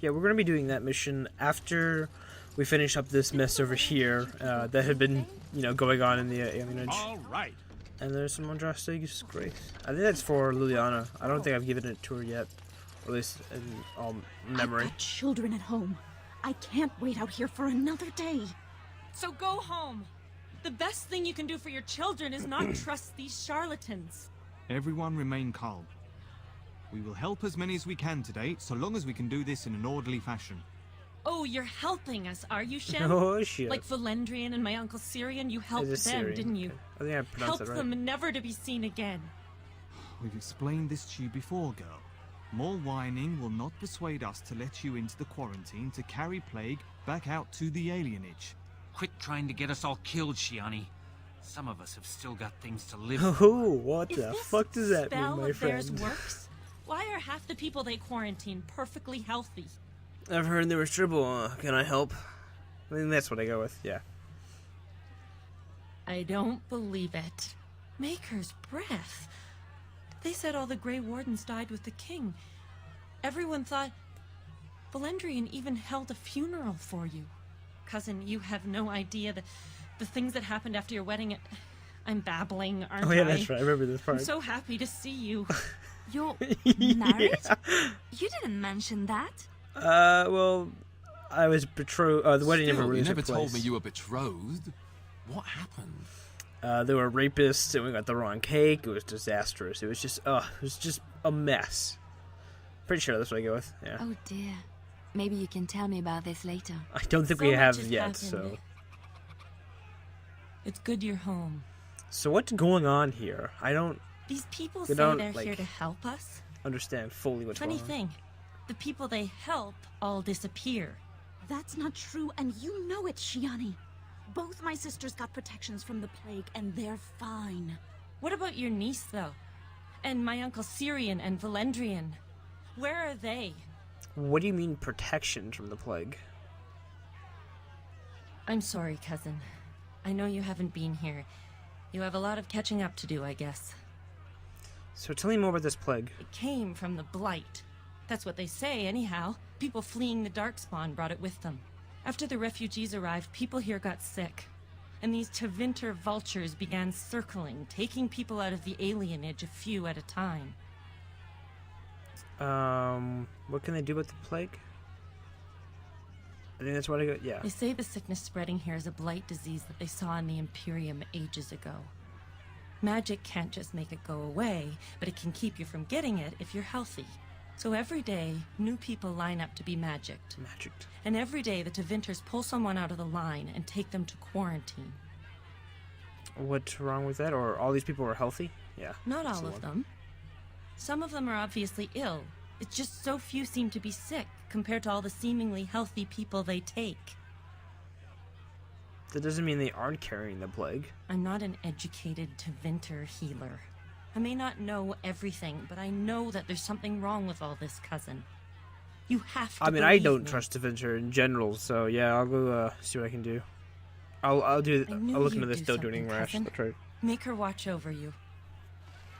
yeah, we're gonna be doing that mission after we finish up this mess over here that had been, you know, going on in the Alienage. All right. And there's some Andraste's Grace. I think that's for Liliana. I don't think I've given it to her yet, or at least in memory. I've got children at home. I can't wait out here for another day. So go home. The best thing you can do for your children is not trust these charlatans. Everyone remain calm. We will help as many as we can today, so long as we can do this in an orderly fashion. Oh, you're helping us, are you, Shem? Oh shit! Like Valendrian and my uncle Syrian, you helped them, Syrian. didn't you? I think I pronounced Helped it right. them never to be seen again. We've explained this to you before, girl. More whining will not persuade us to let you into the quarantine to carry plague back out to the alienage. Quit trying to get us all killed, Shiani. Some of us have still got things to live for. Oh, what If the this fuck does that spell mean, my of theirs friend? works, why are half the people they quarantine perfectly healthy? I've heard there was trouble. Can I help? I think that's what I go with. Yeah. I don't believe it. Maker's breath. They said all the Gray Wardens died with the king. Everyone thought... Valendrian even held a funeral for you. Cousin, you have no idea the things that happened after your wedding. I'm babbling, aren't I? Oh yeah, that's right. I remember this part. I'm so happy to see you. You're married? Yeah. You didn't mention that. Well, I was betrothed. The wedding never Still, really you took never place. told me you were betrothed. What happened? There were rapists, and we got the wrong cake. It was disastrous. It was just, it was just a mess. Pretty sure that's what I go with. Yeah. Oh dear. Maybe you can tell me about this later. I don't think So we much have has yet. happened. So, It's good you're home. so what's going on here? I don't These people You say don't, they're like- here to help us. understand fully what's Funny going on. thing, the people they help all disappear. That's not true, and you know it, Shiani. Both my sisters got protections from the plague, and they're fine. What about your niece, though? And my uncle Syrian and Valendrian? Where are they? What do you mean protection from the plague? I'm sorry, cousin. I know you haven't been here. You have a lot of catching up to do, I guess. So tell me more about this plague. It came from the Blight. That's what they say, anyhow. People fleeing the Darkspawn brought it with them. After the refugees arrived, people here got sick. And these Tevinter vultures began circling, taking people out of the alienage a few at a time. What can they do about the plague? I think that's what I got. Yeah. They say the sickness spreading here is a blight disease that they saw in the Imperium ages ago. Magic can't just make it go away, but it can keep you from getting it if you're healthy. So every day, new people line up to be magicked. Magicked. And every day, the Tevinters pull someone out of the line and take them to quarantine. What's wrong with that? Or all these people are healthy? Yeah. Not that's all the of one. them. Some of them are obviously ill. It's just so few seem to be sick compared to all the seemingly healthy people they take. That doesn't mean they aren't carrying the plague. I'm not an educated Tevinter healer. I may not know everything, but I know that there's something wrong with all this, cousin. You have to I mean, I believe don't me. trust Avenger in general, so yeah, I'll go see what I can do. I'll I knew look into you'd this do dodo doing something, rash. cousin. That's right. Make her watch over you.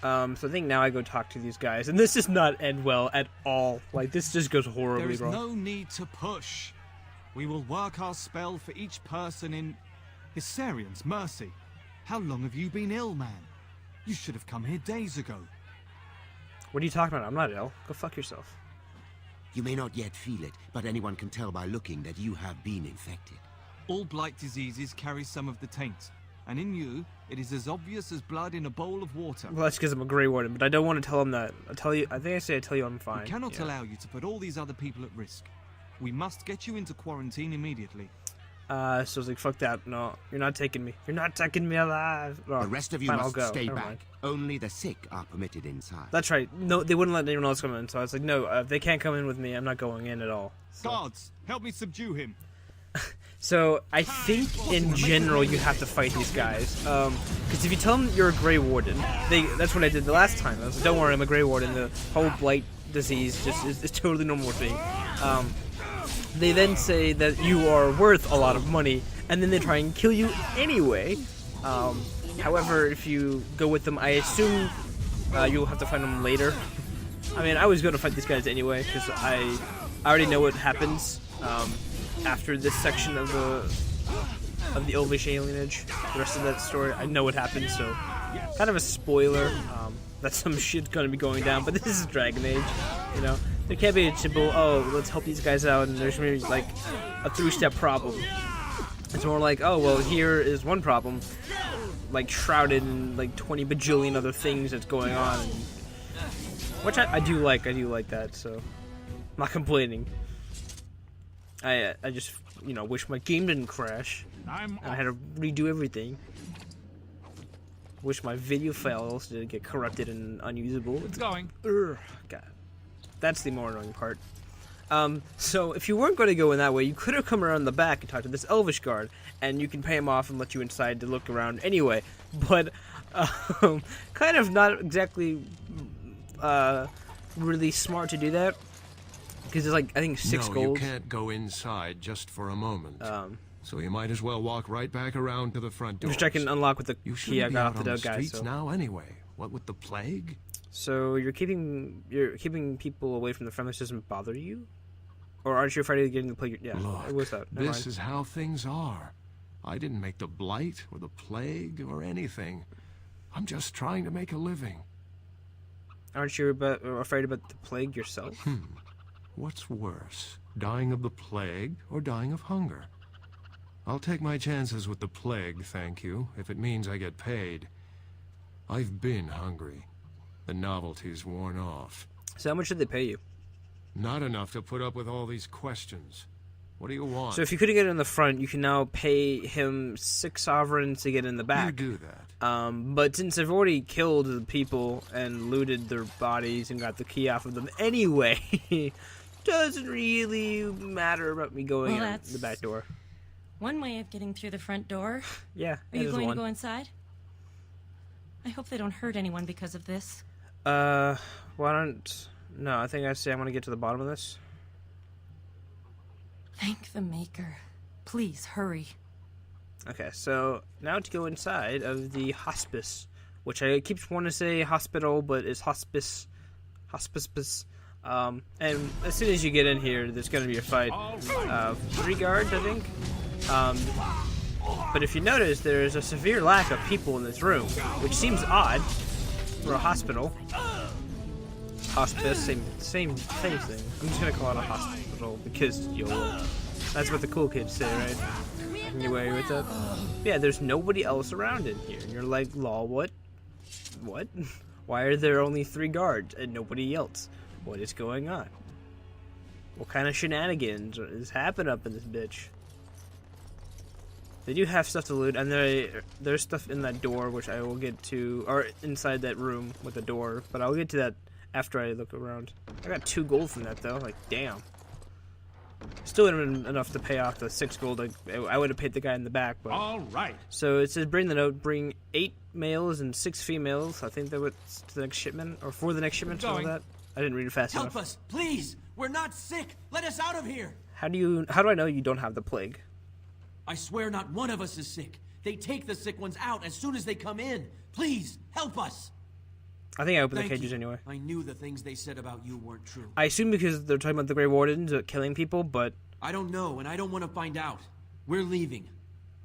So I think now I go talk to these guys, and this does not end well at all. Like, this just goes There horribly is wrong. no need to push. We will work our spell for each person in... Hysarian's mercy. How long have you been ill, man? You should have come here days ago. What are you talking about? I'm not ill. Go fuck yourself. You may not yet feel it, but anyone can tell by looking that you have been infected. All blight diseases carry some of the taint, and in you, it is as obvious as blood in a bowl of water. Well, that's because I'm a Gray Warden, but I don't want to tell him that. I tell you I'm fine. We cannot Yeah. allow you to put all these other people at risk. We must get you into quarantine immediately. So I was like, fuck that. No, you're not taking me. You're not taking me alive. Oh, The rest of you fine, I'll must go. stay Never back. mind. Only the sick are permitted inside. That's right. No, they wouldn't let anyone else come in. So I was like, no, if they can't come in with me, I'm not going in at all. So, Guards, help me subdue him. so I think in general you have to fight these guys. Because if you tell them you're a Gray Warden, that's what I did the last time. I was like, don't worry, I'm a Gray Warden. The whole blight disease just is totally normal with me. They then say that you are worth a lot of money, and then they try and kill you anyway. However, if you go with them, I assume you'll have to find them later. I mean, I was going to fight these guys anyway, because I already know what happens after this section of the Elvish alienage. The rest of that story, I know what happens, so kind of a spoiler that some shit's gonna be going down. But this is Dragon Age, you know. There can't be a simple, oh, let's help these guys out, and there's maybe like a 3-step problem. It's more like, oh, well, here is one problem, like shrouded in like 20 bajillion other things that's going on, which I do like. I do like that, so I'm not complaining. I just, you know, wish my game didn't crash and I had to redo everything. Wish my video files didn't get corrupted and unusable. It's going. God, that's the more annoying part. So if you weren't going to go in that way, you could have come around the back and talked to this Elvish guard, and you can pay him off and let you inside to look around anyway. But kind of not exactly really smart to do that, because there's like, I think 6 No, gold. you can't go inside just for a moment. So you might as well walk right back around to the front door. Which I can unlock with the You key I shouldn't be got out off on the the dead guy. streets So. now anyway. What with the plague? So you're keeping people away from the front. This doesn't bother you, or aren't you afraid of getting the plague? Yeah, Look, it was that. Never this mind. is how things are. I didn't make the blight or the plague or anything. I'm just trying to make a living. Aren't you afraid about the plague yourself? What's worse, dying of the plague or dying of hunger? I'll take my chances with the plague, thank you, if it means I get paid. I've been hungry. The novelty's worn off. So how much did they pay you? Not enough to put up with all these questions. What do you want? So if you couldn't get in the front, you can now pay him 6 sovereigns to get in the back. You do that. But since I've already killed the people and looted their bodies and got the key off of them anyway, doesn't really matter about me going Well, in that's the back door. one way of getting through the front door. Yeah, Are that you is going one. to go inside? I hope they don't hurt anyone because of this. Why don't... No, I think I say I want to get to the bottom of this. Thank the Maker. Please, hurry. Okay, so now to go inside of the hospice, which I keep wanting to say hospital, but it's hospice. And as soon as you get in here, there's going to be a fight. 3 guards, I think. But if you notice, there's a severe lack of people in this room, which seems odd for a hospital. Hospice, same thing. I'm just gonna call it a hospital because YOLO. That's what the cool kids say, right? Can you agree with that? Yeah, there's nobody else around in here, and you're like, lol, what? What? Why are there only 3 guards and nobody else? What is going on? What kind of shenanigans is happening up in this bitch? They do have stuff to loot, and there's stuff in that door, which I will get to, or inside that room with the door, but I'll get to that after I look around. I got 2 gold from that, though. Like, damn. Still didn't enough to pay off the 6 gold. I would have paid the guy in the back, but... All right. So it says, bring the note, bring 8 males and 6 females. I think that was to the next shipment, or for the next shipment, something like that. I didn't read it fast enough. Help us, please! We're not sick! Let us out of here! How do I know you don't have the plague? I swear not one of us is sick. They take the sick ones out as soon as they come in. Please, help us! I think I opened Thank the cages you. anyway. I knew the things they said about you weren't true. I assume because they're talking about the Gray Wardens killing people, but... I don't know, and I don't want to find out. We're leaving.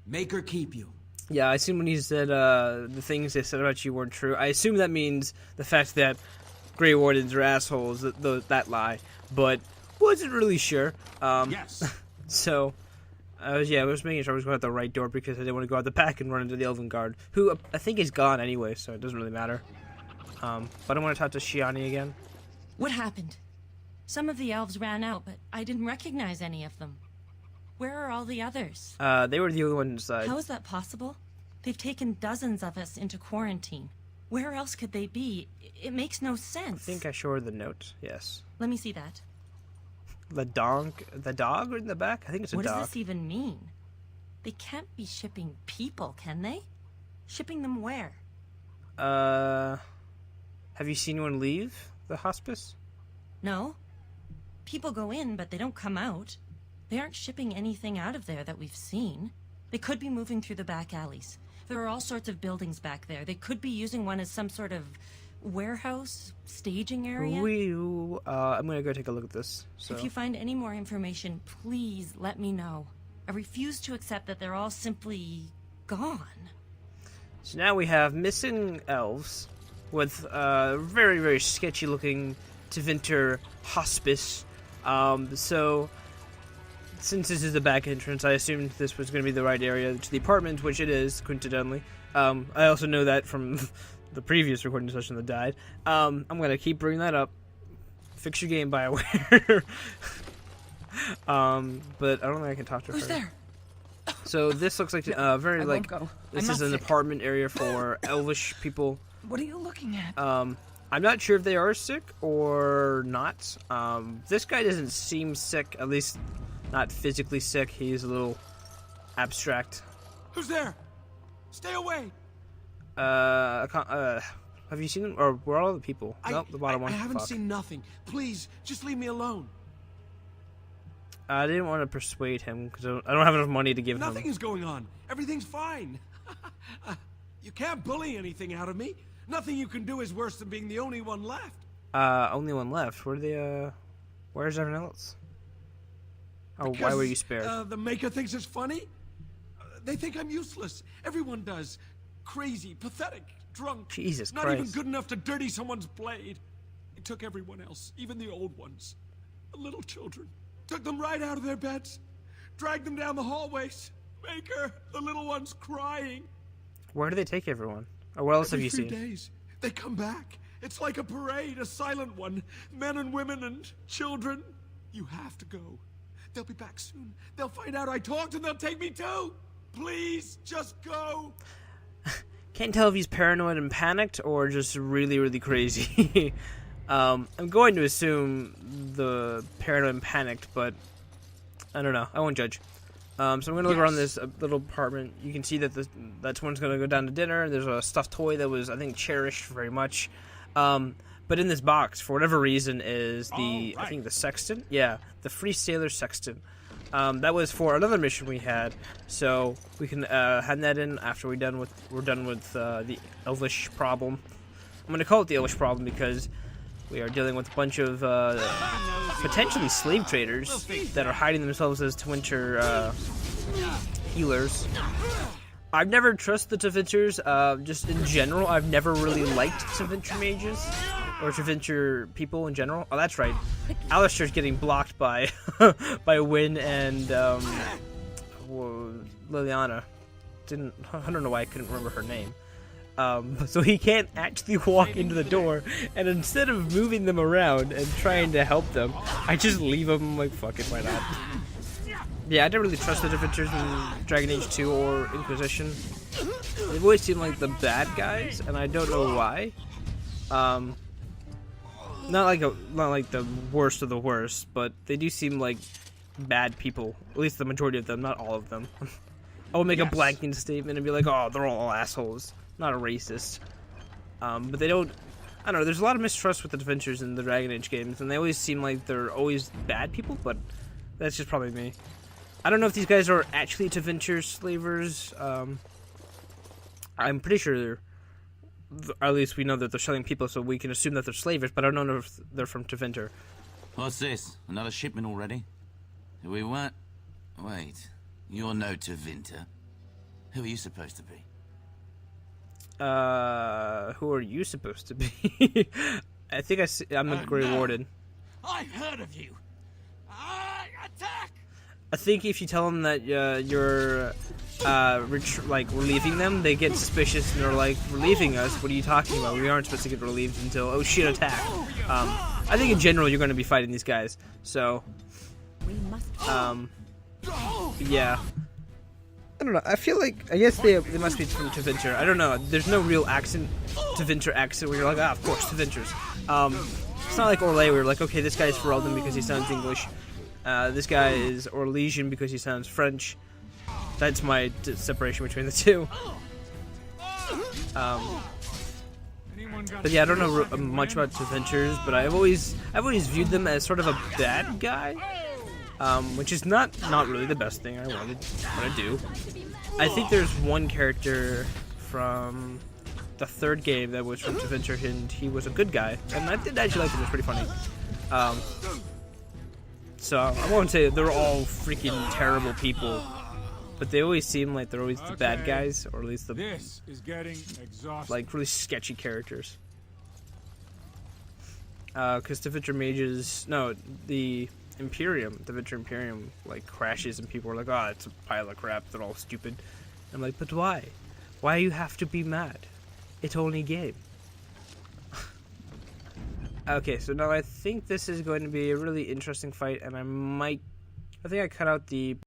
Make her keep you. Yeah, I assume when he said the things they said about you weren't true, I assume that means the fact that Gray Wardens are assholes, that lie, but wasn't really sure. Yes. So, I was making sure I was going out the right door because I didn't want to go out the back and run into the Elven Guard, who I think is gone anyway, so it doesn't really matter. But I want to talk to Shiani again. What happened? Some of the elves ran out, but I didn't recognize any of them. Where are all the others? They were the only ones inside. How is that possible? They've taken dozens of us into quarantine. Where else could they be? It makes no sense. I think I showed her the note, yes. Let me see that. The dog in the back? I think it's a What dog. does this even mean? They can't be shipping people, can they? Shipping them where? Have you seen anyone leave the hospice? No. People go in, but they don't come out. They aren't shipping anything out of there that we've seen. They could be moving through the back alleys. There are all sorts of buildings back there. They could be using one as some sort of warehouse, staging area. I'm gonna go take a look at this. So. If you find any more information, please let me know. I refuse to accept that they're all simply gone. So now we have missing elves with very, very sketchy looking Tevinter hospice. So since this is the back entrance, I assumed this was going to be the right area to the apartment, which it is, coincidentally. I also know that from the previous recording session that died. I'm going to keep bringing that up. Fix your game, BioWare. But I don't think I can talk to her. Who's there? So this looks like very like this is an apartment area for elvish people. What are you looking at? I'm not sure if they are sick or not. This guy doesn't seem sick, at least not physically sick. He's a little abstract. Who's there? Stay away! Have you seen him? Or where are all the people? Nope, the bottom one. I haven't Fuck. seen nothing. Please, just leave me alone. I didn't want to persuade him because I don't have enough money to give Nothing him. is going on. Everything's fine. You can't bully anything out of me. Nothing you can do is worse than being the only one left. Only one left. Where's everyone else? Oh, Because, why were you spared? The Maker thinks it's funny. They think I'm useless. Everyone does. Crazy, pathetic, drunk. Jesus Not Christ. even good enough to dirty someone's blade. They took everyone else, even the old ones. The little children. Took them right out of their beds. Dragged them down the hallways. Maker, the little one's crying. Where do they take everyone? Or what else have Every you few seen? days, they come back. It's like a parade, a silent one. Men and women and children. You have to go. They'll be back soon. They'll find out I talked and they'll take me too. Please, just go. Can't tell if he's paranoid and panicked or just really, really crazy. I'm going to assume the paranoid and panicked, but I don't know. I won't judge. So I'm going to look around this little apartment. You can see that that someone's going to go down to dinner. There's a stuffed toy that was, I think, cherished very much. But in this box, for whatever reason, is the, I think, the sexton? Yeah, the Free Sailor Sexton. That was for another mission we had, so we can hand that in after we're done with the Elvish problem. I'm going to call it the Elvish problem because we are dealing with a bunch of potentially slave traders that are hiding themselves as Tevinter healers. I've never trusted the Tevinters, just in general. I've never really liked Tevinter mages, or Tevinter people in general. Oh, that's right. Alistair's getting blocked by by Wynn and Liliana. I don't know why I couldn't remember her name. So he can't actually walk into the door, and instead of moving them around and trying to help them, I just leave them. I'm like, fuck it, why not? Yeah, I don't really trust the Tevinters in Dragon Age 2 or Inquisition. They've always seemed like the bad guys, and I don't know why. Not like the worst of the worst, but they do seem like bad people. At least the majority of them, not all of them. I will make a blanking statement and be like, oh, they're all assholes. Not a racist. But they don't... I don't know, there's a lot of mistrust with the Tevinters in the Dragon Age games, and they always seem like they're always bad people, but that's just probably me. I don't know if these guys are actually Tevinter slavers. I'm pretty sure at least we know that they're selling people, so we can assume that they're slavers, but I don't know if they're from Tevinter. What's this? Another shipment already? Who we want? Wait, you're no Tevinter. Who are you supposed to be? Who are you supposed to be? I think I'm a Gray Warden. I've heard of you. Attack! I think if you tell them that you're relieving them, they get suspicious and they're like, relieving us? What are you talking about? We aren't supposed to get relieved until, oh shit, attack. I think in general you're going to be fighting these guys, so yeah. I don't know, I feel like, I guess they must be from Tevinter. I don't know, there's no real accent, Tevinter accent, where you're like, ah, of course, Tevinters. It's not like Orlais, where you're like, okay, this guy's Ferelden because he sounds English. This guy is Orlesian because he sounds French. That's my separation between the two. But yeah, I don't know much about Tevinters, but I've always viewed them as sort of a bad guy, which is not really the best thing I want to do. I think there's one character from the third game that was from Tevinter, and he was a good guy, and I did actually like him. It was pretty funny. So I won't say they're all freaking terrible people, but they always seem like they're always the bad guys, or at least the This is getting exhausting. like really sketchy characters. Because Tevinter mages, no, the Imperium, Tevinter Imperium, like crashes, and people are like, "Oh, it's a pile of crap. They're all stupid." I'm like, "But why? Why you have to be mad? It's only a game." Okay, so now I think this is going to be a really interesting fight, and I think I cut out the